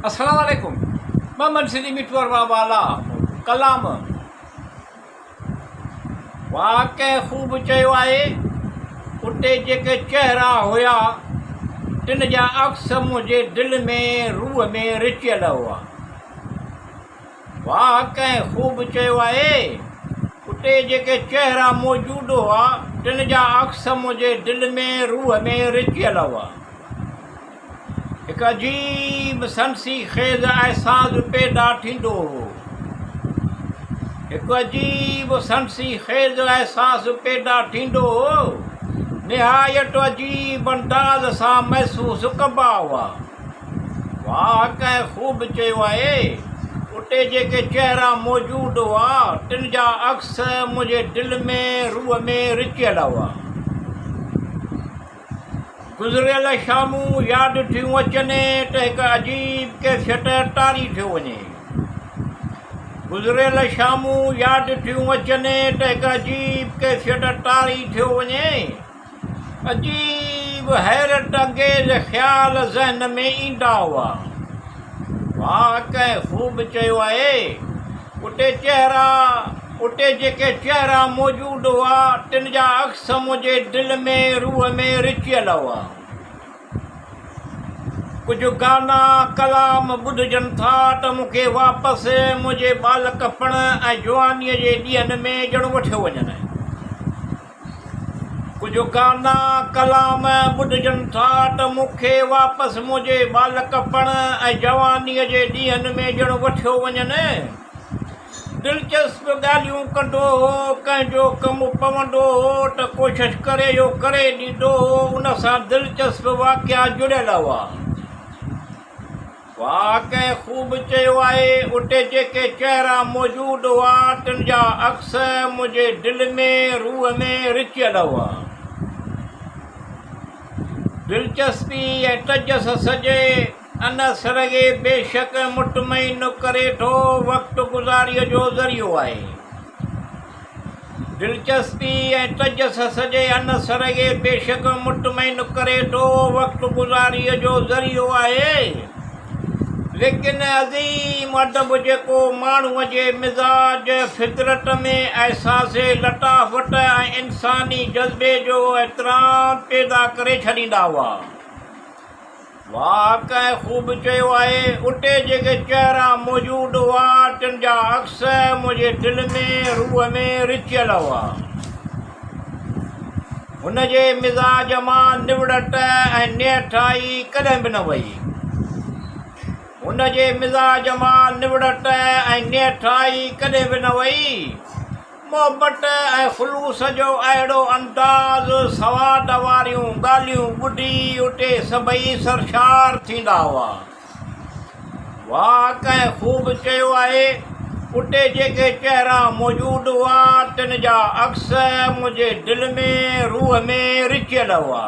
अस्सलाम वालेकुम। मोहम्मद सिद्दीक़ मिठवार वाला कलाम वाक़ई ख़ूब चयो आहे। उते जेके चेहरा हुया तिन जा अक्स मुंहिंजे दिलि में रूह में रिचियल हुआ। वाक़ई ख़ूब चयो आहे। उते जेके चेहरा मौजूदु हुआ तिन जा अक्स मुंहिंजे दिलि में रूह में रिचियल हुआ। हिकु अजीब सनसी खेज़ अहसासु पैदा थींदो हो। हिकु अजीब सनसी खेज़ अहसासु पैदा थींदो हो। निहायत अजीब अंदाज़ सां महसूसु कबा हुआ। वाक़ई ख़ूब चयो आहे। उते जेके चेहरा मौजूदु हुआ तिन जा अक्स मुंहिंजे दिलि में रूह में रिचियल हुआ। गुज़िरियल शामूं यादि थियूं अचनि त हिकु अजीब कैफ़ियत तारी थियो वञे। गुज़िरियल शामूं यादि थियूं अचनि त हिकु अजीब कैफ़ियत तारी थियो वञे। अजीब हैरत अंगेज़ ख़्याल ज़हन में ईंदा हुआ। वाक़ई ख़ूब चयो आहे। उते जेके चेहरा मौजूदु हुआ तिन जा अक्स मुंहिंजे दिलि में रूह में रिचियल हुआ। कुझु गाना कलाम ॿुधजनि था त मूंखे वापसि मुंहिंजे बालकपण ऐं जवानीअ जे ॾींहंनि में ॼण वठियो वञनि। कुझु गाना कलाम ॿुधजनि था त मूंखे वापसि मुंहिंजे बालकपण ऐं जवानीअ जे ॾींहंनि में ॼण वठियो वञनि। दिलचस्प ॻाल्हियूं कंदो हो, कंहिंजो कमु पवंदो हो त कोशिशि करे इहो करे ॾींदो हो। उन सां दिलचस्प वाक़िया जुड़ियल हुआ। वाक़ई ख़ूब चयो आहे। उते जेके चेहरा मौजूदु हुआ तिन जा अक्स मुंहिंजे दिलि में रूह में रिचियल हुआ। दिलचस्पी ऐं तजस सॼे अनसर खे बेशक मुतमइन करे थो वक़्तु गुज़ारीअ जो ज़रियो आहे। दिलचस्पी ऐं तजस सॼे अनसर खे बेशक मुतमइन करे थो वक़्तु गुज़ारीअ जो ज़रियो आहे। लेकिन अज़ीम अदब जेको माण्हूअ जे मिज़ाज फितरत में अहसास लताफ़त ऐं इंसानी जज़्बे जो एतिराम पैदा करे छॾींदा हुआ। वाक़ई ख़ूब चयो आहे। उते जेके चेहरा मौजूदु हुआ तिन जा अक्स मुंहिंजे दिलि में रूह में रिचियल हुआ। हुन जे मिज़ाज मां निवड़त ऐं नियठाई कॾहिं बि न वई। हुन जे मिज़ाज मां निवड़त ऐं नियठाई कॾहिं बि न वई। मोहबत ऐं ख़ुलूस जो अहिड़ो अंदाज़ सवाद वारियूं ॻाल्हियूं ॿुधी उते सभई सरशार थींदा हुआ। वाक़ई ख़ूब चयो आहे। उते जेके चेहरा मौजूदु हुआ तिन जा अक्स मुंहिंजे दिलि में रूह में रिचियल हुआ।